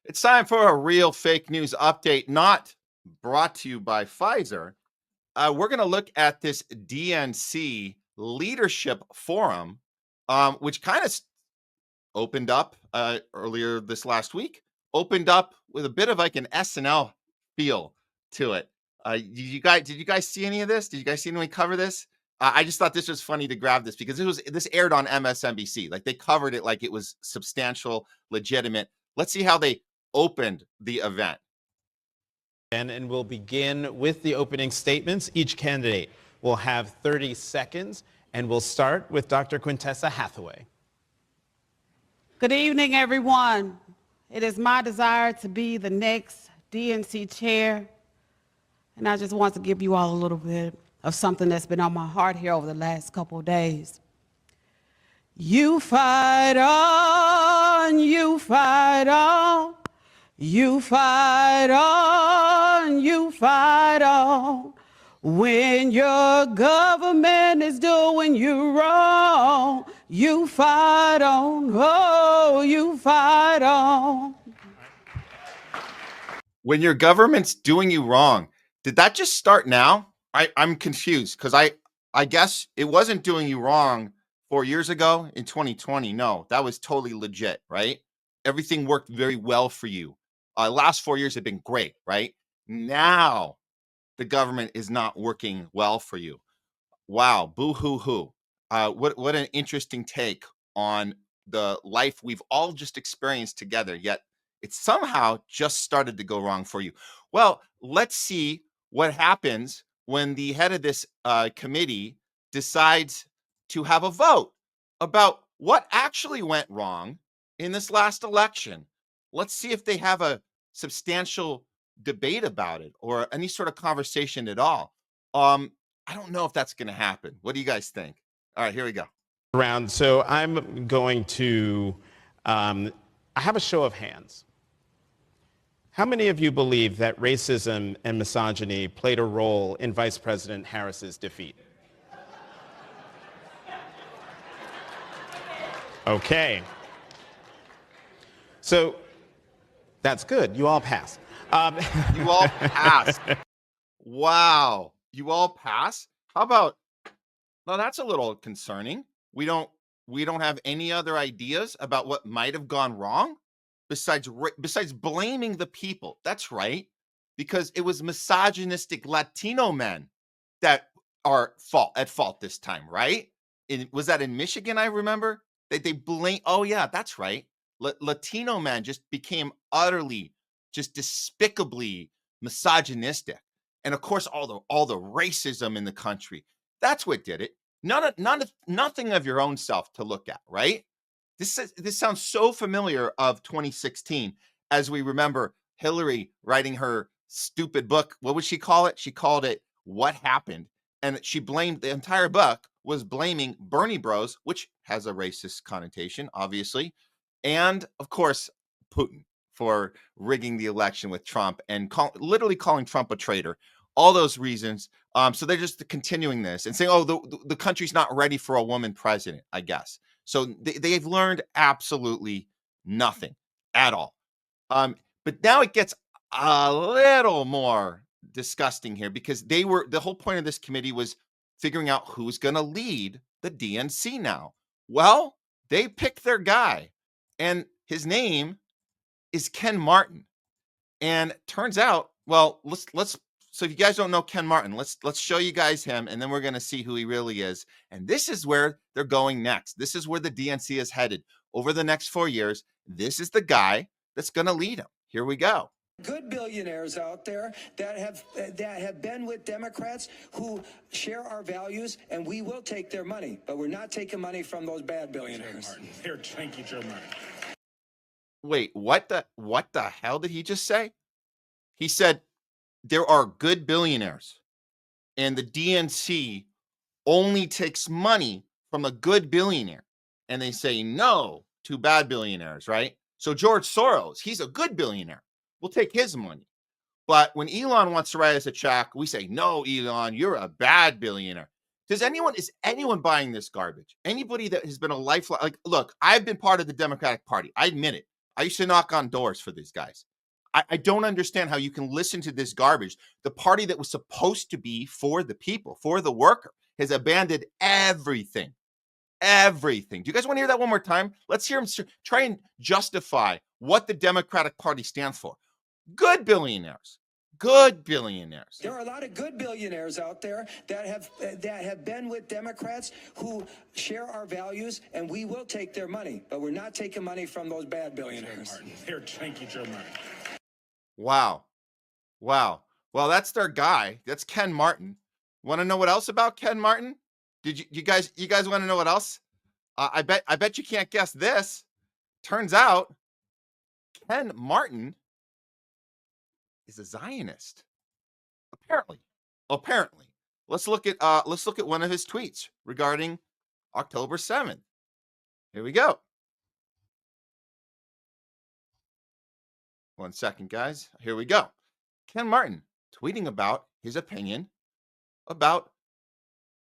It's time for a real fake news update, not brought to you by Pfizer. We're going to look at this DNC Leadership Forum, which kind of opened up earlier this last week, opened up with a bit of like an SNL feel to it. Did you guys see any of this? Did you guys see anyone cover this? I just thought this was funny to grab this because this aired on MSNBC. Like they covered it like it was substantial, legitimate. Let's see how they opened the event. And we'll begin with the opening statements. Each candidate will have 30 seconds, and we'll start with Dr. Quintessa Hathaway. Good evening, everyone. It is my desire to be the next DNC chair, and I just want to give you all a little bit of something that's been on my heart here over the last couple of days. You fight on, you fight on. You fight on, you fight on. When your government is doing you wrong, you fight on, oh, you fight on. When your government's doing you wrong, did that just start now? I'm confused because I guess it wasn't doing you wrong 4 years ago in 2020. No, that was totally legit, right? Everything worked very well for you. Last 4 years have been great, right? Now the government is not working well for you. Wow, boo-hoo-hoo. What an interesting take on the life we've all just experienced together, yet it somehow just started to go wrong for you. Well, let's see what happens when the head of this committee decides to have a vote about what actually went wrong in this last election. Let's see if they have a substantial debate about it or any sort of conversation at all. I don't know if that's going to happen. What do you guys think? All right, here we go. Round. So I'm going to, I have a show of hands. How many of you believe that racism and misogyny played a role in Vice President Harris's defeat? Okay. So that's good. You all passed. You all passed. Wow. You all pass? How about, well, that's a little concerning. We don't have any other ideas about what might have gone wrong besides blaming the people. That's right. Because it was misogynistic Latino men that are at fault this time, right? Was that in Michigan, I remember? They blame, oh yeah, that's right. Latino men just became utterly, just despicably misogynistic. And of course, all the racism in the country. That's what did it. Nothing of your own self to look at, right? This sounds so familiar of 2016 as we remember Hillary writing her stupid book. What would she call it? She called it What Happened. And she blamed, the entire book was blaming Bernie Bros, which has a racist connotation, obviously. And of course, Putin for rigging the election with Trump and literally calling Trump a traitor. All those reasons. So they're just continuing this and saying, oh, the country's not ready for a woman president, I guess. So they've learned absolutely nothing at all. But now it gets a little more disgusting here because the whole point of this committee was figuring out who's going to lead the DNC now. Well, they picked their guy, and his name is Ken Martin. And turns out, well, let's. So if you guys don't know Ken Martin, let's show you guys him, and then we're going to see who he really is. And this is where they're going next. This is where the DNC is headed over the next 4 years. This is the guy that's going to lead them. Here we go. Good billionaires out there that have been with Democrats who share our values, and we will take their money, but we're not taking money from those bad billionaires. Here, thank you, Joe Martin. Wait, what the hell did he just say? He said there are good billionaires, and the DNC only takes money from a good billionaire, and they say no to bad billionaires, right? So George Soros, he's a good billionaire. We'll take his money. But when Elon wants to write us a check, we say, no, Elon, you're a bad billionaire. Is anyone buying this garbage? Anybody that has been a lifelong, like, look, I've been part of the Democratic Party. I admit it. I used to knock on doors for these guys. I don't understand how you can listen to this garbage. The party that was supposed to be for the people, for the worker, has abandoned everything. Everything. Do you guys want to hear that one more time? Let's hear him try and justify what the Democratic Party stands for. Good billionaires. Good billionaires. There are a lot of good billionaires out there that have been with Democrats who share our values, and we will take their money, but we're not taking money from those bad billionaires. Here, thank you, Joe Martin. Wow. Well, that's their guy. That's Ken Martin. Want to know what else about Ken Martin? Did you guys want to know what else? I bet you can't guess this. Turns out Ken Martin is a Zionist. Apparently. Let's look at one of his tweets regarding October 7th. Here we go. 1 second, guys. Here we go. Ken Martin tweeting about his opinion about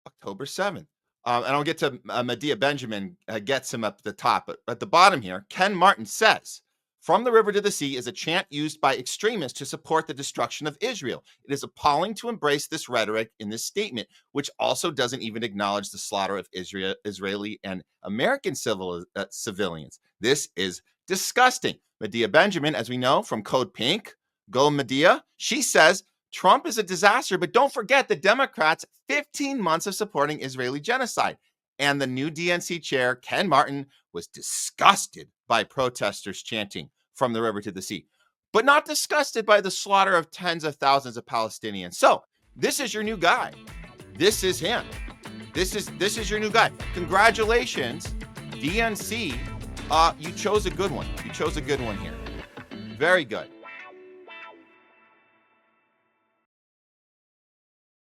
October 7th. And I'll get to Medea Benjamin gets him up at the top. But at the bottom here, Ken Martin says, "From the river to the sea" is a chant used by extremists to support the destruction of Israel. It is appalling to embrace this rhetoric in this statement, which also doesn't even acknowledge the slaughter of Israeli and American civilians. This is disgusting. Medea Benjamin, as we know from Code Pink, go Medea, she says, Trump is a disaster, but don't forget the Democrats' 15 months of supporting Israeli genocide. And the new DNC chair, Ken Martin, was disgusted by protesters chanting "From the river to the sea," but not disgusted by the slaughter of tens of thousands of Palestinians. So this is your new guy. This is him. This is your new guy. Congratulations, DNC. You chose a good one. You chose a good one here. Very good.